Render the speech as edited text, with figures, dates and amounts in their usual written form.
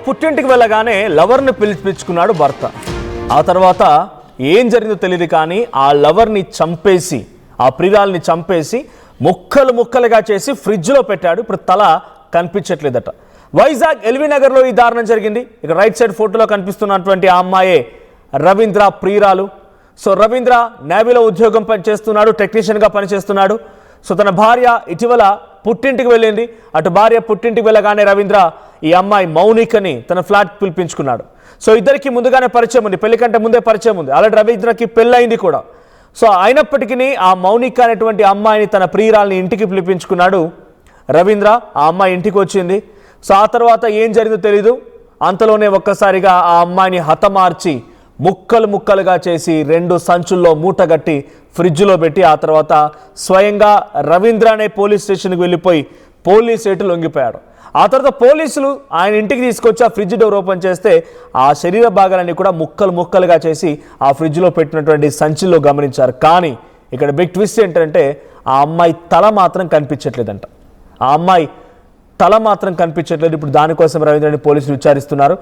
పుట్టింటికి వెళ్ళగానే లవర్ని పిలిపించుకున్నాడు భర్త. ఆ తర్వాత ఏం జరిగిందో తెలియదు కానీ ఆ లవర్ని చంపేసి, ఆ ప్రియురాల్ని చంపేసి ముక్కలు ముక్కలుగా చేసి ఫ్రిడ్జ్లో పెట్టాడు. ఇప్పుడు తల కనిపించట్లేదట. వైజాగ్ ఎల్వి నగర్లో ఈ దారుణం జరిగింది. ఇక రైట్ సైడ్ ఫోటోలో కనిపిస్తున్నటువంటి ఆ అమ్మాయే రవీంద్ర ప్రియురాలు. సో రవీంద్ర నేవీలో ఉద్యోగం చేస్తున్నాడు, టెక్నీషియన్గా పనిచేస్తున్నాడు. సో తన భార్య ఇటీవల పుట్టింటికి వెళ్ళింది. అటు భార్య పుట్టింటికి వెళ్ళగానే రవీంద్ర ఈ అమ్మాయి మౌనికని తన ఫ్లాట్ పిలిపించుకున్నాడు. సో ఇద్దరికి ముందుగానే పరిచయం ఉంది, పెళ్లి కంటే ముందే పరిచయం ఉంది. ఆల్రెడీ రవీంద్రకి పెళ్ళయింది కూడా. సో అయినప్పటికీ ఆ మౌనిక అనేటువంటి అమ్మాయిని, తన ప్రియురాల్ని ఇంటికి పిలిపించుకున్నాడు రవీంద్ర. ఆ అమ్మాయి ఇంటికి వచ్చింది. సో ఆ తర్వాత ఏం జరిగిందో తెలీదు. అంతలోనే ఒక్కసారిగా ఆ అమ్మాయిని హతమార్చి ముక్కలు ముక్కలుగా చేసి 2 సంచుల్లో మూటగట్టి ఫ్రిడ్జ్లో పెట్టి ఆ తర్వాత స్వయంగా రవీంద్ర అనే పోలీస్ స్టేషన్కి వెళ్ళిపోయి పోలీస్ ఎటు లొంగిపోయాడు. ఆ తర్వాత పోలీసులు ఆయన ఇంటికి తీసుకొచ్చి ఆ ఫ్రిడ్జ్ డోర్ ఓపెన్ చేస్తే ఆ శరీర భాగాలన్నీ కూడా ముక్కలు ముక్కలుగా చేసి ఆ ఫ్రిడ్జ్లో పెట్టినటువంటి సంచిలో గమనించారు. కానీ ఇక్కడ బిగ్ ట్విస్ట్ ఏంటంటే ఆ అమ్మాయి తల మాత్రం కనిపించట్లేదంట. ఆ అమ్మాయి తల మాత్రం కనిపించట్లేదు. ఇప్పుడు దానికోసం రవీంద్రని పోలీసులు విచారిస్తున్నారు.